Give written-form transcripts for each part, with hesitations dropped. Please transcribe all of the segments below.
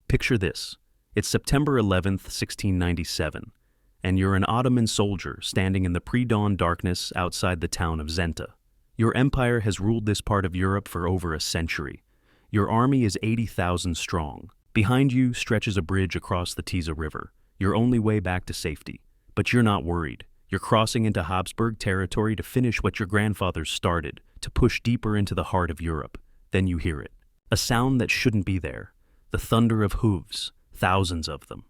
Picture this. It's September 11th, 1697, and you're an Ottoman soldier standing in the pre-dawn darkness outside the town of Zenta. Your empire has ruled this part of Europe for over a century. Your army is 80,000 strong. Behind you stretches a bridge across the Tisza River, your only way back to safety. But you're not worried. You're crossing into Habsburg territory to finish what your grandfathers started, to push deeper into the heart of Europe. Then you hear it. A sound that shouldn't be there. The thunder of hooves, thousands of them.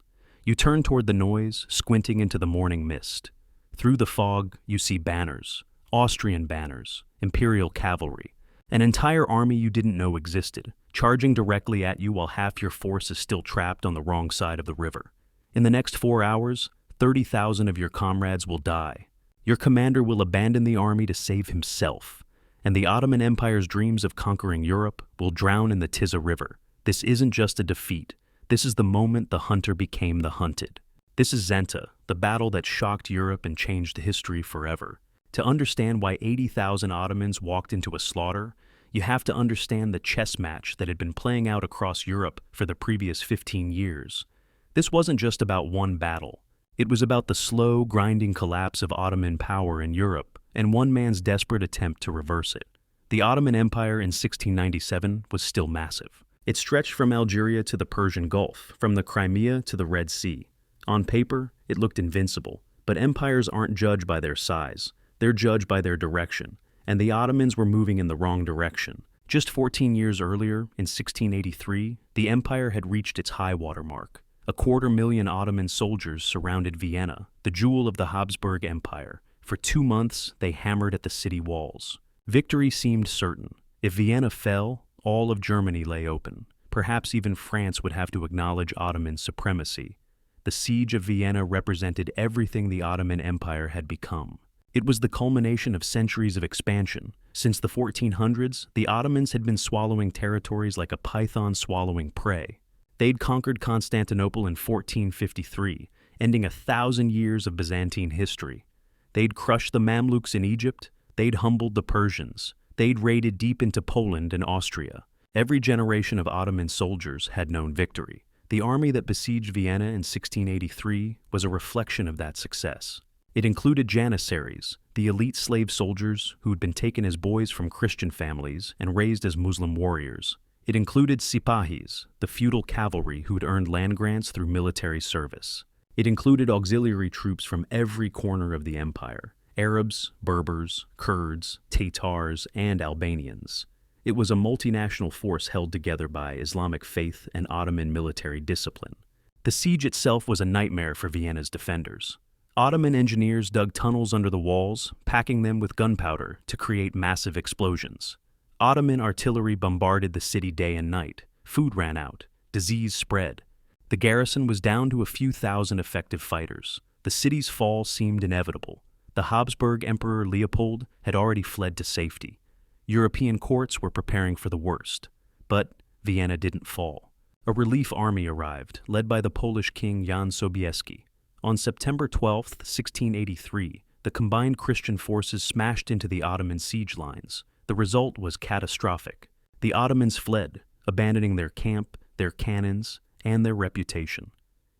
You turn toward the noise, squinting into the morning mist. Through the fog, you see banners, Austrian banners, Imperial cavalry, an entire army you didn't know existed, charging directly at you while half your force is still trapped on the wrong side of the river. In the next 4 hours, 30,000 of your comrades will die. Your commander will abandon the army to save himself, and the Ottoman Empire's dreams of conquering Europe will drown in the Tisza River. This isn't just a defeat. This is the moment the hunter became the hunted. This is Zenta, the battle that shocked Europe and changed history forever. To understand why 80,000 Ottomans walked into a slaughter, you have to understand the chess match that had been playing out across Europe for the previous 15 years. This wasn't just about one battle. It was about the slow, grinding collapse of Ottoman power in Europe and one man's desperate attempt to reverse it. The Ottoman Empire in 1697 was still massive. It stretched from Algeria to the Persian Gulf, from the Crimea to the Red Sea. On paper, it looked invincible, but empires aren't judged by their size. They're judged by their direction, and the Ottomans were moving in the wrong direction. Just 14 years earlier, in 1683, the empire had reached its high-water mark. 250,000 Ottoman soldiers surrounded Vienna, the jewel of the Habsburg Empire. For 2 months, they hammered at the city walls. Victory seemed certain. If Vienna fell, all of Germany lay open. Perhaps even France would have to acknowledge Ottoman supremacy. The siege of Vienna represented everything the Ottoman Empire had become. It was the culmination of centuries of expansion. Since the 1400s, the Ottomans had been swallowing territories like a python swallowing prey. They'd conquered Constantinople in 1453, ending 1,000 years of Byzantine history. They'd crushed the Mamluks in Egypt. They'd humbled the Persians. They'd raided deep into Poland and Austria. Every generation of Ottoman soldiers had known victory. The army that besieged Vienna in 1683 was a reflection of that success. It included janissaries, the elite slave soldiers who'd been taken as boys from Christian families and raised as Muslim warriors. It included sipahis, the feudal cavalry who'd earned land grants through military service. It included auxiliary troops from every corner of the empire. Arabs, Berbers, Kurds, Tatars, and Albanians. It was a multinational force held together by Islamic faith and Ottoman military discipline. The siege itself was a nightmare for Vienna's defenders. Ottoman engineers dug tunnels under the walls, packing them with gunpowder to create massive explosions. Ottoman artillery bombarded the city day and night. Food ran out. Disease spread. The garrison was down to a few thousand effective fighters. The city's fall seemed inevitable. The Habsburg Emperor Leopold had already fled to safety. European courts were preparing for the worst. But Vienna didn't fall. A relief army arrived, led by the Polish king Jan Sobieski. On September 12, 1683, the combined Christian forces smashed into the Ottoman siege lines. The result was catastrophic. The Ottomans fled, abandoning their camp, their cannons, and their reputation.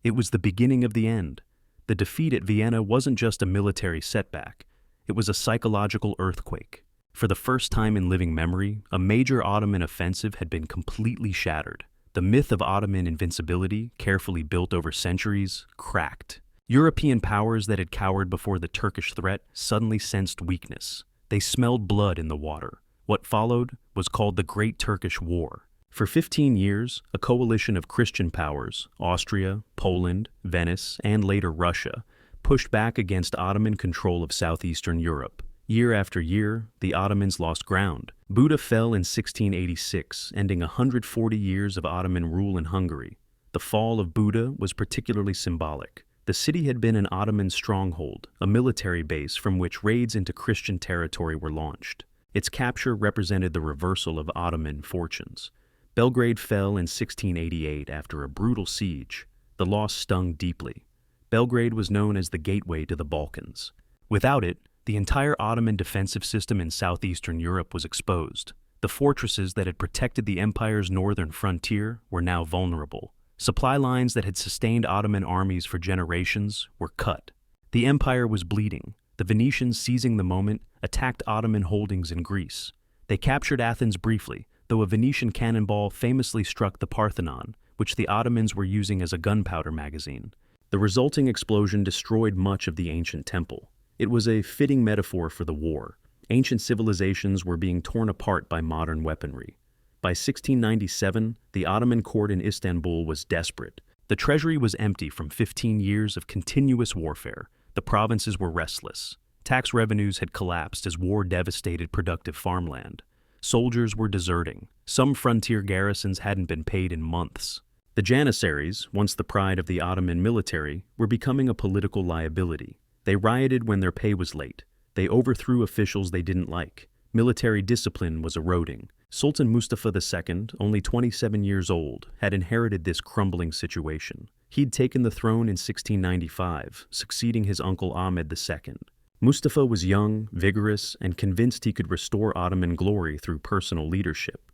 It was the beginning of the end. The defeat at Vienna wasn't just a military setback. It was a psychological earthquake. For the first time in living memory, a major Ottoman offensive had been completely shattered. The myth of Ottoman invincibility, carefully built over centuries, cracked. European powers that had cowered before the Turkish threat suddenly sensed weakness. They smelled blood in the water. What followed was called the Great Turkish War. For 15 years, a coalition of Christian powers, Austria, Poland, Venice, and later Russia, pushed back against Ottoman control of southeastern Europe. Year after year, the Ottomans lost ground. Buda fell in 1686, ending 140 years of Ottoman rule in Hungary. The fall of Buda was particularly symbolic. The city had been an Ottoman stronghold, a military base from which raids into Christian territory were launched. Its capture represented the reversal of Ottoman fortunes. Belgrade fell in 1688 after a brutal siege. The loss stung deeply. Belgrade was known as the gateway to the Balkans. Without it, the entire Ottoman defensive system in southeastern Europe was exposed. The fortresses that had protected the empire's northern frontier were now vulnerable. Supply lines that had sustained Ottoman armies for generations were cut. The empire was bleeding. The Venetians, seizing the moment, attacked Ottoman holdings in Greece. They captured Athens briefly, though a Venetian cannonball famously struck the Parthenon, which the Ottomans were using as a gunpowder magazine. The resulting explosion destroyed much of the ancient temple. It was a fitting metaphor for the war. Ancient civilizations were being torn apart by modern weaponry. By 1697, the Ottoman court in Istanbul was desperate. The treasury was empty from 15 years of continuous warfare. The provinces were restless. Tax revenues had collapsed as war devastated productive farmland. Soldiers were deserting. Some frontier garrisons hadn't been paid in months. The Janissaries, once the pride of the Ottoman military, were becoming a political liability. They rioted when their pay was late. They overthrew officials they didn't like. Military discipline was eroding. Sultan Mustafa II, only 27 years old, had inherited this crumbling situation. He'd taken the throne in 1695, succeeding his uncle Ahmed II. Mustafa was young, vigorous, and convinced he could restore Ottoman glory through personal leadership.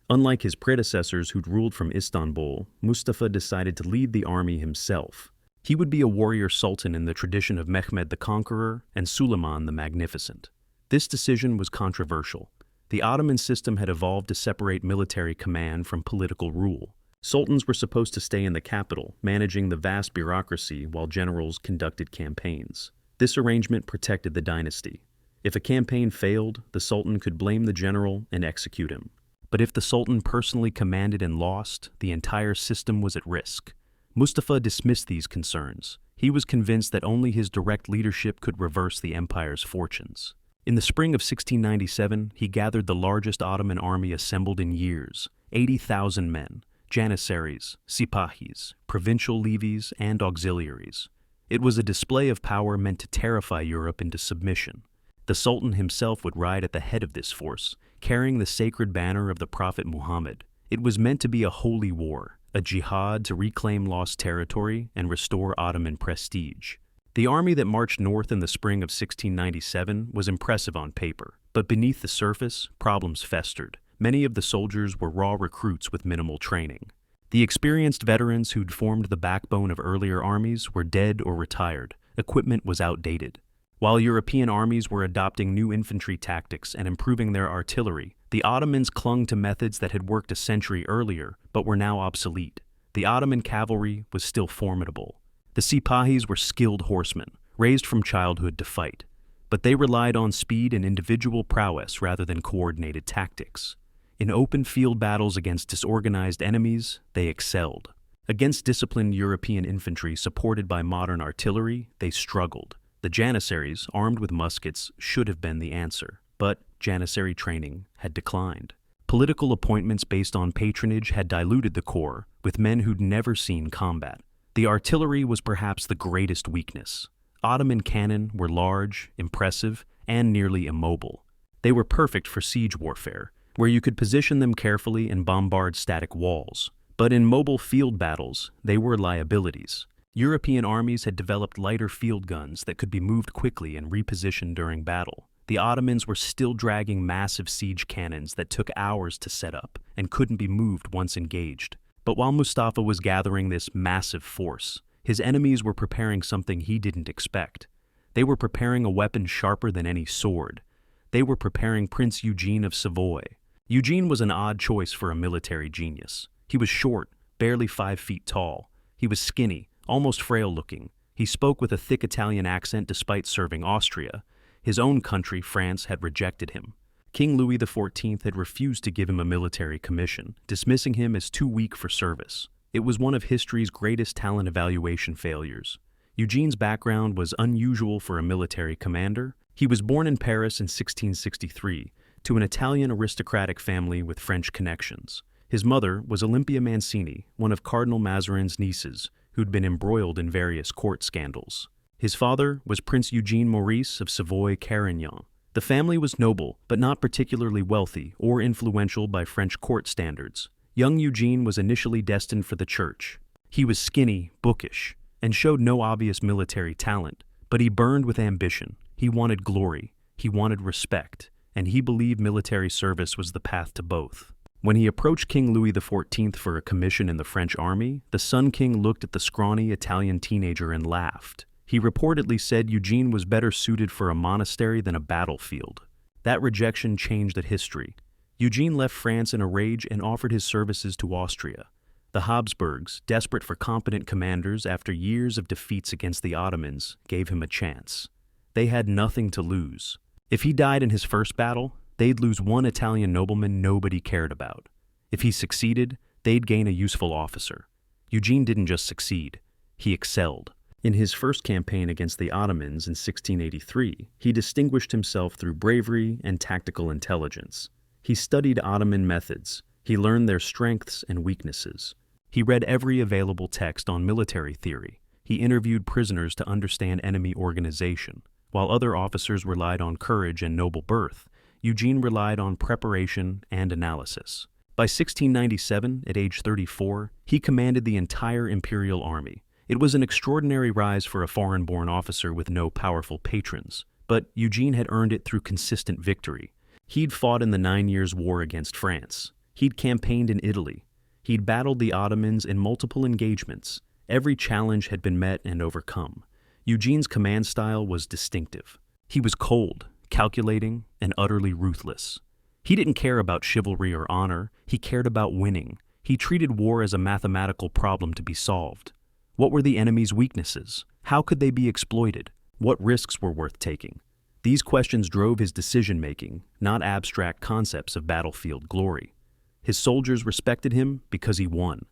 Unlike his predecessors who'd ruled from Istanbul, Mustafa decided to lead the army himself. He would be a warrior sultan in the tradition of Mehmed the Conqueror and Suleiman the Magnificent. This decision was controversial. The Ottoman system had evolved to separate military command from political rule. Sultans were supposed to stay in the capital, managing the vast bureaucracy while generals conducted campaigns. This arrangement protected the dynasty. If a campaign failed, the sultan could blame the general and execute him. But if the sultan personally commanded and lost, the entire system was at risk. Mustafa dismissed these concerns. He was convinced that only his direct leadership could reverse the empire's fortunes. In the spring of 1697, he gathered the largest Ottoman army assembled in years, 80,000 men, janissaries, sipahis, provincial levies, and auxiliaries. It was a display of power meant to terrify Europe into submission. The Sultan himself would ride at the head of this force, carrying the sacred banner of the Prophet Muhammad. It was meant to be a holy war, a jihad to reclaim lost territory and restore Ottoman prestige. The army that marched north in the spring of 1697 was impressive on paper, but beneath the surface, problems festered. Many of the soldiers were raw recruits with minimal training. The experienced veterans who'd formed the backbone of earlier armies were dead or retired. Equipment was outdated. While European armies were adopting new infantry tactics and improving their artillery, the Ottomans clung to methods that had worked a century earlier but were now obsolete. The Ottoman cavalry was still formidable. The Sipahis were skilled horsemen, raised from childhood to fight, but they relied on speed and individual prowess rather than coordinated tactics. In open field battles against disorganized enemies, they excelled. Against disciplined European infantry supported by modern artillery, they struggled. The Janissaries, armed with muskets, should have been the answer, but Janissary training had declined. Political appointments based on patronage had diluted the corps, with men who'd never seen combat. The artillery was perhaps the greatest weakness. Ottoman cannon were large, impressive, and nearly immobile. They were perfect for siege warfare, where you could position them carefully and bombard static walls. But in mobile field battles, they were liabilities. European armies had developed lighter field guns that could be moved quickly and repositioned during battle. The Ottomans were still dragging massive siege cannons that took hours to set up and couldn't be moved once engaged. But while Mustafa was gathering this massive force, his enemies were preparing something he didn't expect. They were preparing a weapon sharper than any sword. They were preparing Prince Eugene of Savoy. Eugene was an odd choice for a military genius. He was short, barely 5 feet tall. He was skinny, almost frail-looking. He spoke with a thick Italian accent despite serving Austria. His own country, France, had rejected him. King Louis XIV had refused to give him a military commission, dismissing him as too weak for service. It was one of history's greatest talent evaluation failures. Eugene's background was unusual for a military commander. He was born in Paris in 1663 to an Italian aristocratic family with French connections. His mother was Olympia Mancini, one of Cardinal Mazarin's nieces, who'd been embroiled in various court scandals. His father was Prince Eugene Maurice of Savoy-Carignan. The family was noble, but not particularly wealthy or influential by French court standards. Young Eugene was initially destined for the church. He was skinny, bookish, and showed no obvious military talent, but he burned with ambition. He wanted glory, he wanted respect, and he believed military service was the path to both. When he approached King Louis XIV for a commission in the French army, the Sun King looked at the scrawny Italian teenager and laughed. He reportedly said Eugene was better suited for a monastery than a battlefield. That rejection changed the history. Eugene left France in a rage and offered his services to Austria. The Habsburgs, desperate for competent commanders after years of defeats against the Ottomans, gave him a chance. They had nothing to lose. If he died in his first battle, they'd lose one Italian nobleman nobody cared about. If he succeeded, they'd gain a useful officer. Eugene didn't just succeed, he excelled. In his first campaign against the Ottomans in 1683, he distinguished himself through bravery and tactical intelligence. He studied Ottoman methods. He learned their strengths and weaknesses. He read every available text on military theory. He interviewed prisoners to understand enemy organization. While other officers relied on courage and noble birth, Eugene relied on preparation and analysis. By 1697, at age 34, he commanded the entire Imperial army. It was an extraordinary rise for a foreign-born officer with no powerful patrons, but Eugene had earned it through consistent victory. He'd fought in the 9 Years' War against France. He'd campaigned in Italy. He'd battled the Ottomans in multiple engagements. Every challenge had been met and overcome. Eugene's command style was distinctive. He was cold, calculating, and utterly ruthless. He didn't care about chivalry or honor. He cared about winning. He treated war as a mathematical problem to be solved. What were the enemy's weaknesses? How could they be exploited? What risks were worth taking? These questions drove his decision-making, not abstract concepts of battlefield glory. His soldiers respected him because he won.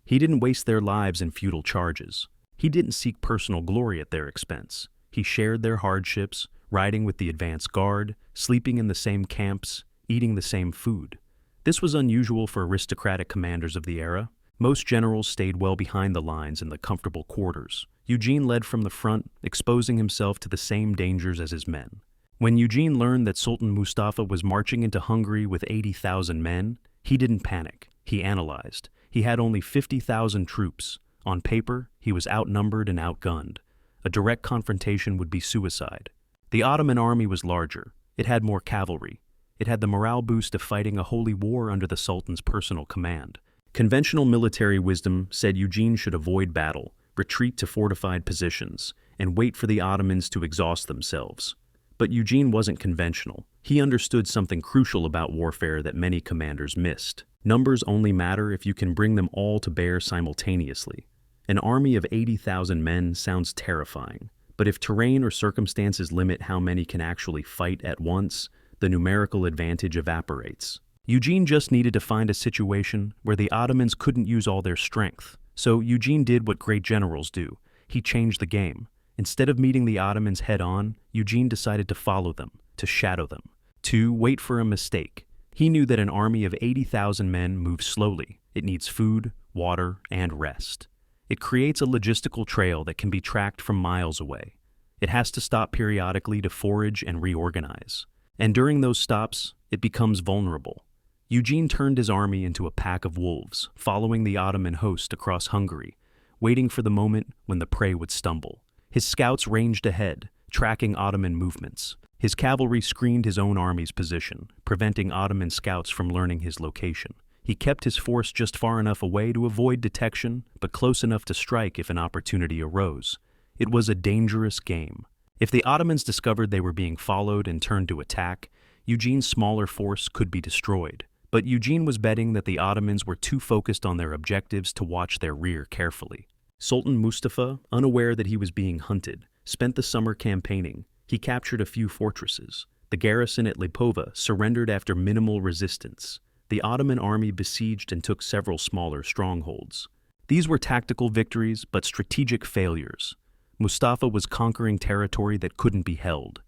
He didn't waste their lives in futile charges. He didn't seek personal glory at their expense. He shared their hardships, riding with the advance guard, sleeping in the same camps, eating the same food. This was unusual for aristocratic commanders of the era. Most generals stayed well behind the lines in the comfortable quarters. Eugene led from the front, exposing himself to the same dangers as his men. When Eugene learned that Sultan Mustafa was marching into Hungary with 80,000 men, he didn't panic. He analyzed. He had only 50,000 troops. On paper, he was outnumbered and outgunned. A direct confrontation would be suicide. The Ottoman army was larger. It had more cavalry. It had the morale boost of fighting a holy war under the Sultan's personal command. Conventional military wisdom said Eugene should avoid battle, retreat to fortified positions, and wait for the Ottomans to exhaust themselves. But Eugene wasn't conventional. He understood something crucial about warfare that many commanders missed. Numbers only matter if you can bring them all to bear simultaneously. An army of 80,000 men sounds terrifying, but if terrain or circumstances limit how many can actually fight at once, the numerical advantage evaporates. Eugene just needed to find a situation where the Ottomans couldn't use all their strength. So Eugene did what great generals do. He changed the game. Instead of meeting the Ottomans head-on, Eugene decided to follow them, to shadow them, to wait for a mistake. He knew that an army of 80,000 men moves slowly. It needs food, water, and rest. It creates a logistical trail that can be tracked from miles away. It has to stop periodically to forage and reorganize. And during those stops, it becomes vulnerable. Eugene turned his army into a pack of wolves, following the Ottoman host across Hungary, waiting for the moment when the prey would stumble. His scouts ranged ahead, tracking Ottoman movements. His cavalry screened his own army's position, preventing Ottoman scouts from learning his location. He kept his force just far enough away to avoid detection, but close enough to strike if an opportunity arose. It was a dangerous game. If the Ottomans discovered they were being followed and turned to attack, Eugene's smaller force could be destroyed. But Eugene was betting that the Ottomans were too focused on their objectives to watch their rear carefully. Sultan Mustafa, unaware that he was being hunted, spent the summer campaigning. He captured a few fortresses. The garrison at Lipova surrendered after minimal resistance. The Ottoman army besieged and took several smaller strongholds. These were tactical victories, but strategic failures. Mustafa was conquering territory that couldn't be held.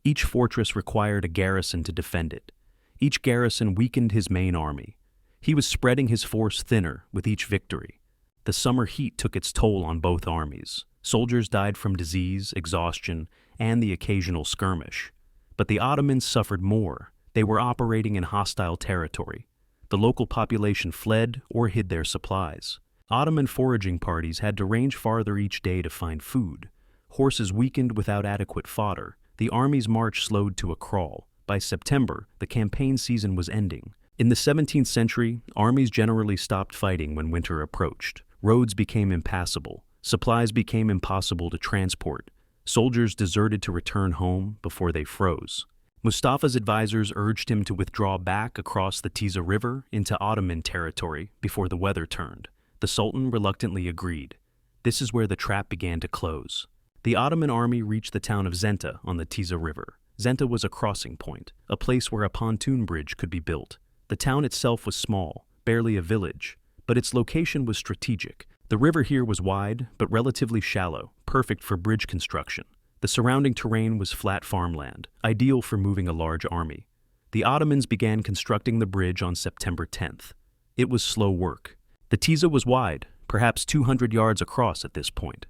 Each fortress required a garrison to defend it. Each garrison weakened his main army. He was spreading his force thinner with each victory. The summer heat took its toll on both armies. Soldiers died from disease, exhaustion, and the occasional skirmish. But the Ottomans suffered more. They were operating in hostile territory. The local population fled or hid their supplies. Ottoman foraging parties had to range farther each day to find food. Horses weakened without adequate fodder. The army's march slowed to a crawl. By September, the campaign season was ending. In the 17th century, armies generally stopped fighting when winter approached. Roads became impassable. Supplies became impossible to transport. Soldiers deserted to return home before they froze. Mustafa's advisors urged him to withdraw back across the Tisza River into Ottoman territory before the weather turned. The Sultan reluctantly agreed. This is where the trap began to close. The Ottoman army reached the town of Zenta on the Tisza River. Zenta was a crossing point, a place where a pontoon bridge could be built. The town itself was small, barely a village, but its location was strategic. The river here was wide, but relatively shallow, perfect for bridge construction. The surrounding terrain was flat farmland, ideal for moving a large army. The Ottomans began constructing the bridge on September 10th. It was slow work. The Tisza was wide, perhaps 200 yards across at this point.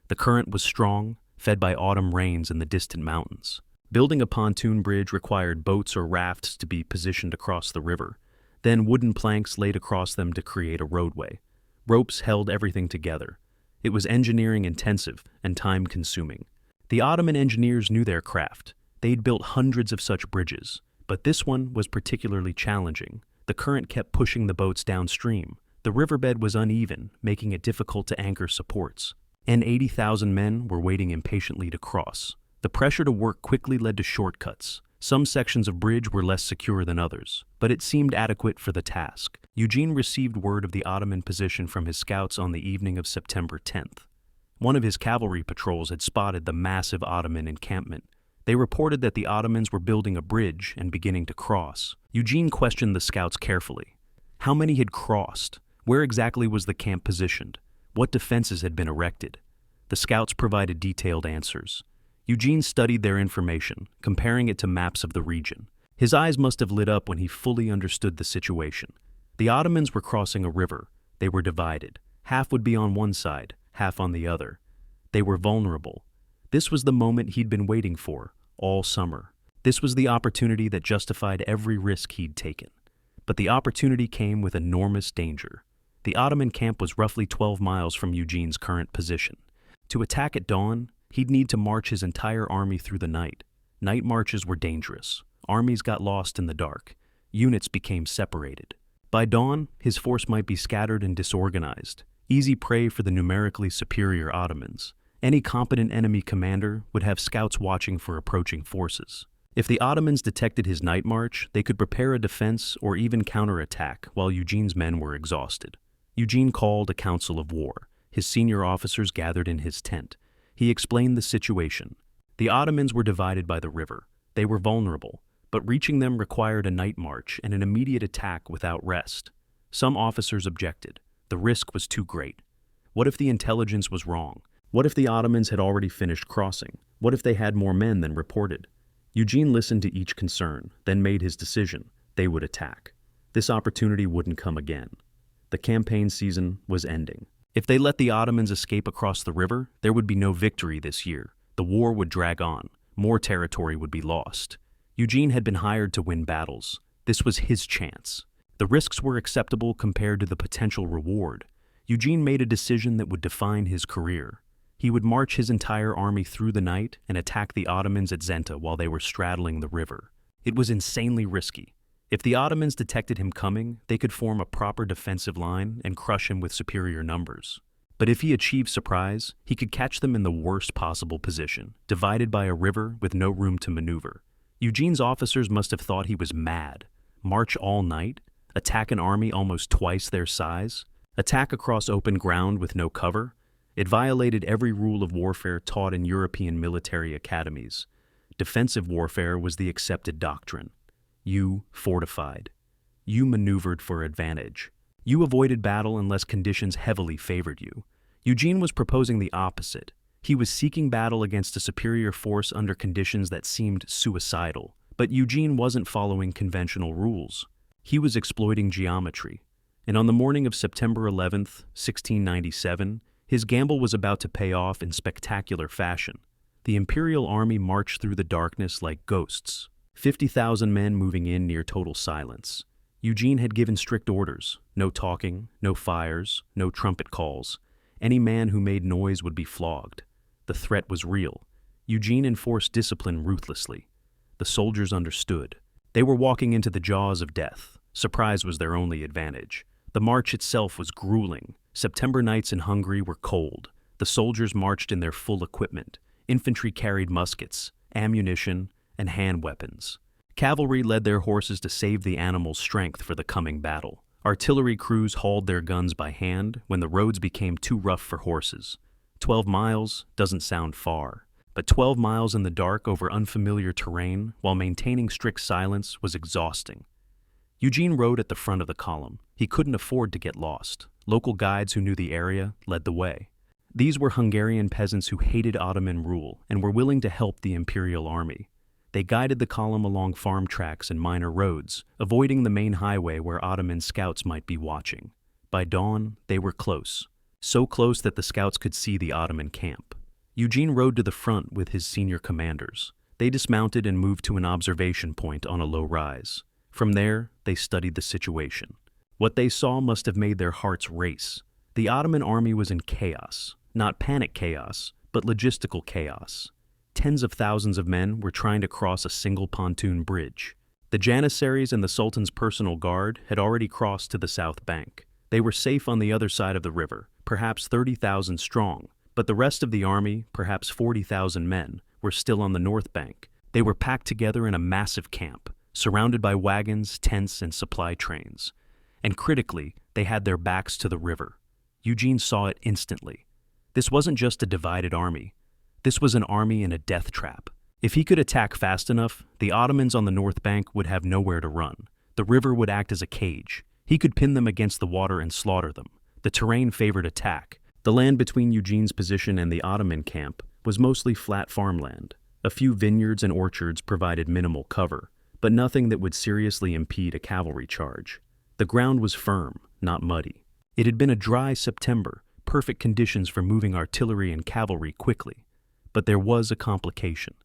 The current was strong, fed by autumn rains in the distant mountains. Building a pontoon bridge required boats or rafts to be positioned across the river, then wooden planks laid across them to create a roadway. Ropes held everything together. It was engineering intensive and time-consuming. The Ottoman engineers knew their craft. They'd built hundreds of such bridges, but this one was particularly challenging. The current kept pushing the boats downstream. The riverbed was uneven, making it difficult to anchor supports. And 80,000 men were waiting impatiently to cross. The pressure to work quickly led to shortcuts. Some sections of bridge were less secure than others, but it seemed adequate for the task. Eugene received word of the Ottoman position from his scouts on the evening of September 10th. One of his cavalry patrols had spotted the massive Ottoman encampment. They reported that the Ottomans were building a bridge and beginning to cross. Eugene questioned the scouts carefully. How many had crossed? Where exactly was the camp positioned? What defenses had been erected? The scouts provided detailed answers. Eugene studied their information, comparing it to maps of the region. His eyes must have lit up when he fully understood the situation. The Ottomans were crossing a river. They were divided. Half would be on one side, half on the other. They were vulnerable. This was the moment he'd been waiting for, all summer. This was the opportunity that justified every risk he'd taken. But the opportunity came with enormous danger. The Ottoman camp was roughly 12 miles from Eugene's current position. To attack at dawn, he'd need to march his entire army through the night. Night marches were dangerous. Armies got lost in the dark. Units became separated. By dawn, his force might be scattered and disorganized, easy prey for the numerically superior Ottomans. Any competent enemy commander would have scouts watching for approaching forces. If the Ottomans detected his night march, they could prepare a defense or even counterattack while Eugene's men were exhausted. Eugene called a council of war. His senior officers gathered in his tent. He explained the situation. The Ottomans were divided by the river. They were vulnerable, but reaching them required a night march and an immediate attack without rest. Some officers objected. The risk was too great. What if the intelligence was wrong? What if the Ottomans had already finished crossing? What if they had more men than reported? Eugene listened to each concern, then made his decision. They would attack. This opportunity wouldn't come again. The campaign season was ending. If they let the Ottomans escape across the river, there would be no victory this year. The war would drag on. More territory would be lost. Eugene had been hired to win battles. This was his chance. The risks were acceptable compared to the potential reward. Eugene made a decision that would define his career. He would march his entire army through the night and attack the Ottomans at Zenta while they were straddling the river. It was insanely risky. If the Ottomans detected him coming, they could form a proper defensive line and crush him with superior numbers. But if he achieved surprise, he could catch them in the worst possible position, divided by a river with no room to maneuver. Eugene's officers must have thought he was mad. March all night? Attack an army almost twice their size? Attack across open ground with no cover? It violated every rule of warfare taught in European military academies. Defensive warfare was the accepted doctrine. You fortified. You maneuvered for advantage. You avoided battle unless conditions heavily favored you. Eugene was proposing the opposite. He was seeking battle against a superior force under conditions that seemed suicidal. But Eugene wasn't following conventional rules. He was exploiting geometry. And on the morning of September 11th, 1697, his gamble was about to pay off in spectacular fashion. The Imperial army marched through the darkness like ghosts. 50,000 men moving in near total silence. Eugene had given strict orders. No talking, no fires, no trumpet calls. Any man who made noise would be flogged. The threat was real. Eugene enforced discipline ruthlessly. The soldiers understood. They were walking into the jaws of death. Surprise was their only advantage. The march itself was grueling. September nights in Hungary were cold. The soldiers marched in their full equipment. Infantry carried muskets, ammunition, and hand weapons. Cavalry led their horses to save the animals' strength for the coming battle. Artillery crews hauled their guns by hand when the roads became too rough for horses. 12 miles doesn't sound far, but 12 miles in the dark over unfamiliar terrain while maintaining strict silence was exhausting. Eugene rode at the front of the column. He couldn't afford to get lost. Local guides who knew the area led the way. These were Hungarian peasants who hated Ottoman rule and were willing to help the Imperial army. They guided the column along farm tracks and minor roads, avoiding the main highway where Ottoman scouts might be watching. By dawn, they were close. So close that the scouts could see the Ottoman camp. Eugene rode to the front with his senior commanders. They dismounted and moved to an observation point on a low rise. From there, they studied the situation. What they saw must have made their hearts race. The Ottoman army was in chaos. Not panic chaos, but logistical chaos. Tens of thousands of men were trying to cross a single pontoon bridge. The Janissaries and the Sultan's personal guard had already crossed to the south bank. They were safe on the other side of the river, perhaps 30,000 strong, but the rest of the army, perhaps 40,000 men, were still on the north bank. They were packed together in a massive camp, surrounded by wagons, tents, and supply trains. And critically, they had their backs to the river. Eugene saw it instantly. This wasn't just a divided army. This was an army in a death trap. If he could attack fast enough, the Ottomans on the north bank would have nowhere to run. The river would act as a cage. He could pin them against the water and slaughter them. The terrain favored attack. The land between Eugene's position and the Ottoman camp was mostly flat farmland. A few vineyards and orchards provided minimal cover, but nothing that would seriously impede a cavalry charge. The ground was firm, not muddy. It had been a dry September, perfect conditions for moving artillery and cavalry quickly. But there was a complication.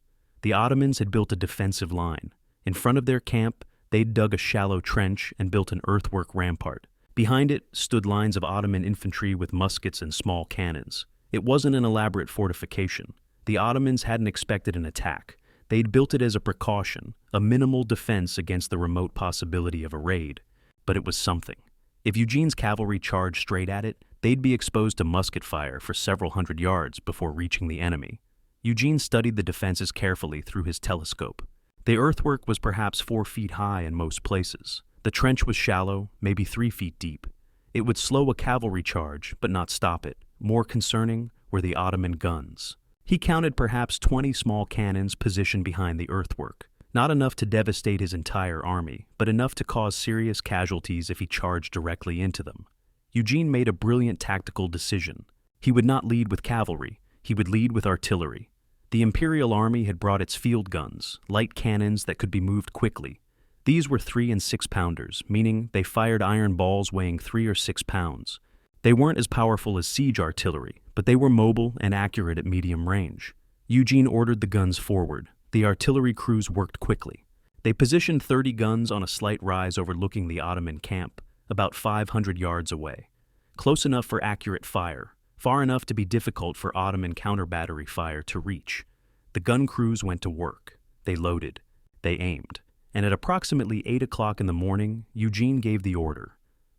The Ottomans had built a defensive line. In front of their camp, they'd dug a shallow trench and built an earthwork rampart. Behind it stood lines of Ottoman infantry with muskets and small cannons. It wasn't an elaborate fortification. The Ottomans hadn't expected an attack. They'd built it as a precaution, a minimal defense against the remote possibility of a raid. But it was something. If Eugene's cavalry charged straight at it, they'd be exposed to musket fire for several hundred yards before reaching the enemy. Eugene studied the defenses carefully through his telescope. The earthwork was perhaps 4 feet high in most places. The trench was shallow, maybe 3 feet deep. It would slow a cavalry charge, but not stop it. More concerning were the Ottoman guns. He counted perhaps 20 small cannons positioned behind the earthwork. Not enough to devastate his entire army, but enough to cause serious casualties if he charged directly into them. Eugene made a brilliant tactical decision. He would not lead with cavalry. He would lead with artillery. The Imperial army had brought its field guns, light cannons that could be moved quickly. These were 3 and 6 pounders, meaning they fired iron balls weighing 3 or 6 pounds. They weren't as powerful as siege artillery, but they were mobile and accurate at medium range. Eugene ordered the guns forward. The artillery crews worked quickly. They positioned 30 guns on a slight rise overlooking the Ottoman camp, about 500 yards away. Close enough for accurate fire, far enough to be difficult for Ottoman counter-battery fire to reach. The gun crews went to work. They loaded. They aimed. And at approximately 8 o'clock in the morning, Eugene gave the order.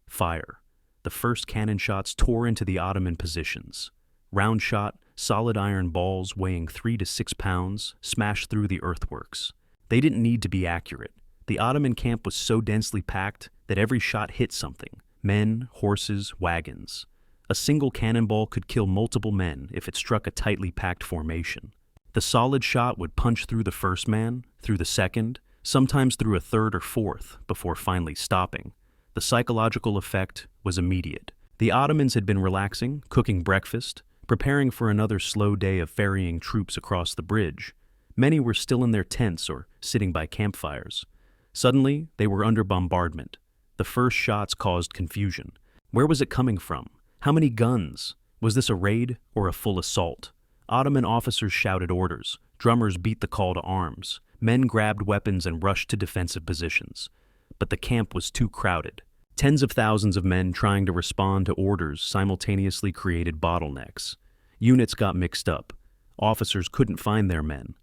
Fire. The first cannon shots tore into the Ottoman positions. Round shot, solid iron balls weighing 3 to 6 pounds smashed through the earthworks. They didn't need to be accurate. The Ottoman camp was so densely packed that every shot hit something: men, horses, wagons. A single cannonball could kill multiple men if it struck a tightly packed formation. The solid shot would punch through the first man, through the second, sometimes through a third or fourth, before finally stopping. The psychological effect was immediate. The Ottomans had been relaxing, cooking breakfast, preparing for another slow day of ferrying troops across the bridge. Many were still in their tents or sitting by campfires. Suddenly, they were under bombardment. The first shots caused confusion. Where was it coming from? How many guns? Was this a raid or a full assault? Ottoman officers shouted orders. Drummers beat the call to arms. Men grabbed weapons and rushed to defensive positions. But the camp was too crowded. Tens of thousands of men trying to respond to orders simultaneously created bottlenecks. Units got mixed up. Officers couldn't find their men.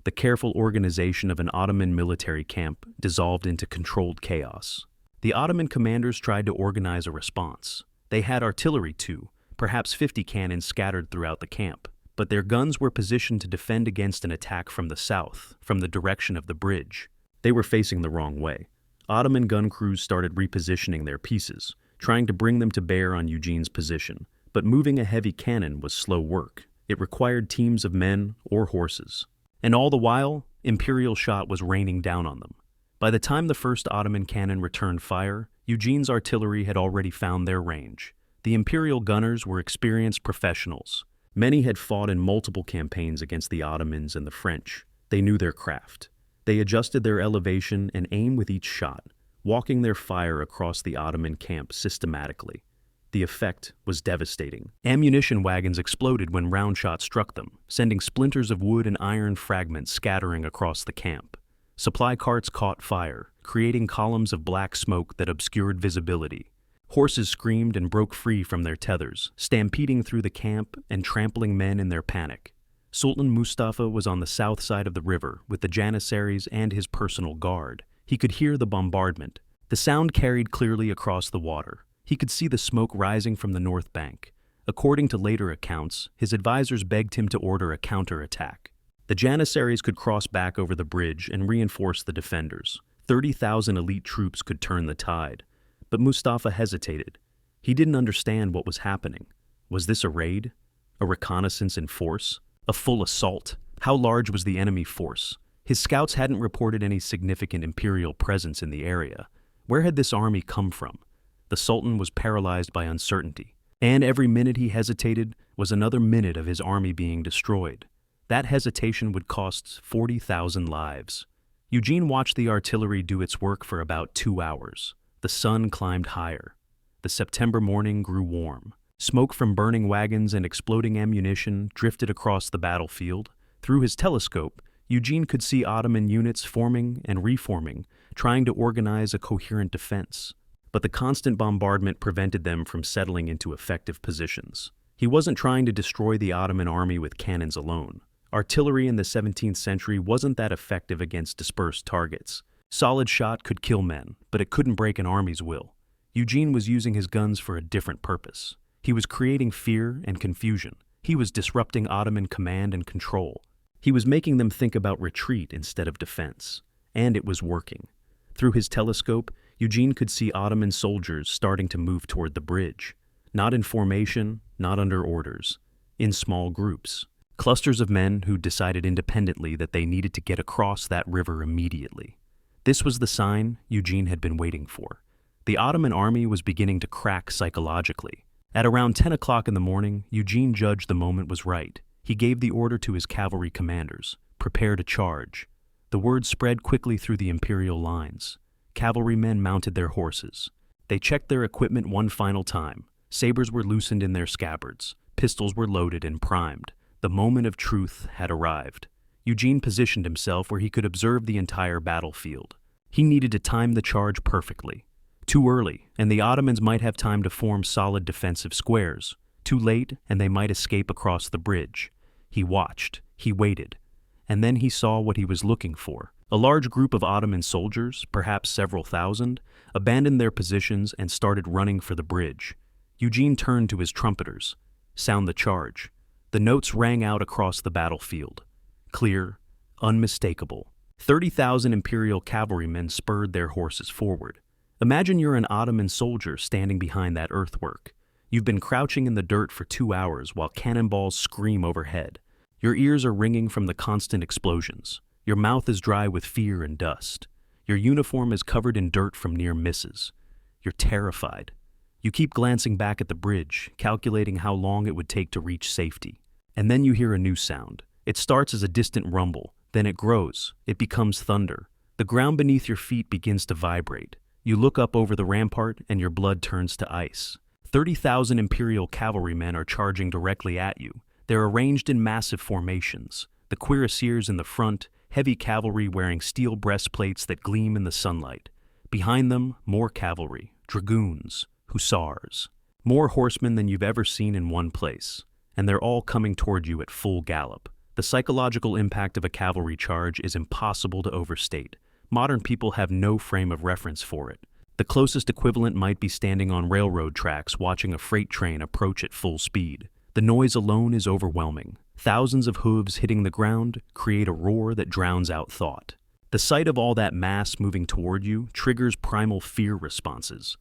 The careful organization of an Ottoman military camp dissolved into controlled chaos. The Ottoman commanders tried to organize a response. They had artillery too, perhaps 50 cannons scattered throughout the camp, but their guns were positioned to defend against an attack from the south, from the direction of the bridge. They were facing the wrong way. Ottoman gun crews started repositioning their pieces, trying to bring them to bear on Eugene's position, but moving a heavy cannon was slow work. It required teams of men or horses. And all the while, Imperial shot was raining down on them. By the time the first Ottoman cannon returned fire, Eugene's artillery had already found their range. The Imperial gunners were experienced professionals. Many had fought in multiple campaigns against the Ottomans and the French. They knew their craft. They adjusted their elevation and aim with each shot, walking their fire across the Ottoman camp systematically. The effect was devastating. Ammunition wagons exploded when round shots struck them, sending splinters of wood and iron fragments scattering across the camp. Supply carts caught fire, creating columns of black smoke that obscured visibility. Horses screamed and broke free from their tethers, stampeding through the camp and trampling men in their panic. Sultan Mustafa was on the south side of the river with the Janissaries and his personal guard. He could hear the bombardment. The sound carried clearly across the water. He could see the smoke rising from the north bank. According to later accounts, his advisors begged him to order a counterattack. The Janissaries could cross back over the bridge and reinforce the defenders. 30,000 elite troops could turn the tide. But Mustafa hesitated. He didn't understand what was happening. Was this a raid? A reconnaissance in force? A full assault? How large was the enemy force? His scouts hadn't reported any significant Imperial presence in the area. Where had this army come from? The Sultan was paralyzed by uncertainty, and every minute he hesitated was another minute of his army being destroyed. That hesitation would cost 40,000 lives. Eugene watched the artillery do its work for about 2 hours. The sun climbed higher. The September morning grew warm. Smoke from burning wagons and exploding ammunition drifted across the battlefield. Through his telescope, Eugene could see Ottoman units forming and reforming, trying to organize a coherent defense. But the constant bombardment prevented them from settling into effective positions. He wasn't trying to destroy the Ottoman army with cannons alone. Artillery in the 17th century wasn't that effective against dispersed targets. Solid shot could kill men, but it couldn't break an army's will. Eugene was using his guns for a different purpose. He was creating fear and confusion. He was disrupting Ottoman command and control. He was making them think about retreat instead of defense. And it was working. Through his telescope, Eugene could see Ottoman soldiers starting to move toward the bridge. Not in formation, not under orders. In small groups. Clusters of men who decided independently that they needed to get across that river immediately. This was the sign Eugene had been waiting for. The Ottoman army was beginning to crack psychologically. At around 10 o'clock in the morning, Eugene judged the moment was right. He gave the order to his cavalry commanders, prepare to charge. The word spread quickly through the Imperial lines. Cavalrymen mounted their horses. They checked their equipment one final time. Sabers were loosened in their scabbards. Pistols were loaded and primed. The moment of truth had arrived. Eugene positioned himself where he could observe the entire battlefield. He needed to time the charge perfectly. Too early, and the Ottomans might have time to form solid defensive squares. Too late, and they might escape across the bridge. He watched. He waited. And then he saw what he was looking for. A large group of Ottoman soldiers, perhaps several thousand, abandoned their positions and started running for the bridge. Eugene turned to his trumpeters. Sound the charge. The notes rang out across the battlefield. Clear, unmistakable. 30,000 Imperial cavalrymen spurred their horses forward. Imagine you're an Ottoman soldier standing behind that earthwork. You've been crouching in the dirt for 2 hours while cannonballs scream overhead. Your ears are ringing from the constant explosions. Your mouth is dry with fear and dust. Your uniform is covered in dirt from near misses. You're terrified. You keep glancing back at the bridge, calculating how long it would take to reach safety. And then you hear a new sound. It starts as a distant rumble, then it grows. It becomes thunder. The ground beneath your feet begins to vibrate. You look up over the rampart and your blood turns to ice. 30,000 Imperial cavalrymen are charging directly at you. They're arranged in massive formations. The cuirassiers in the front, heavy cavalry wearing steel breastplates that gleam in the sunlight. Behind them, more cavalry, dragoons, hussars. More horsemen than you've ever seen in one place. And they're all coming toward you at full gallop. The psychological impact of a cavalry charge is impossible to overstate. Modern people have no frame of reference for it. The closest equivalent might be standing on railroad tracks watching a freight train approach at full speed. The noise alone is overwhelming. Thousands of hooves hitting the ground create a roar that drowns out thought. The sight of all that mass moving toward you triggers primal fear responses.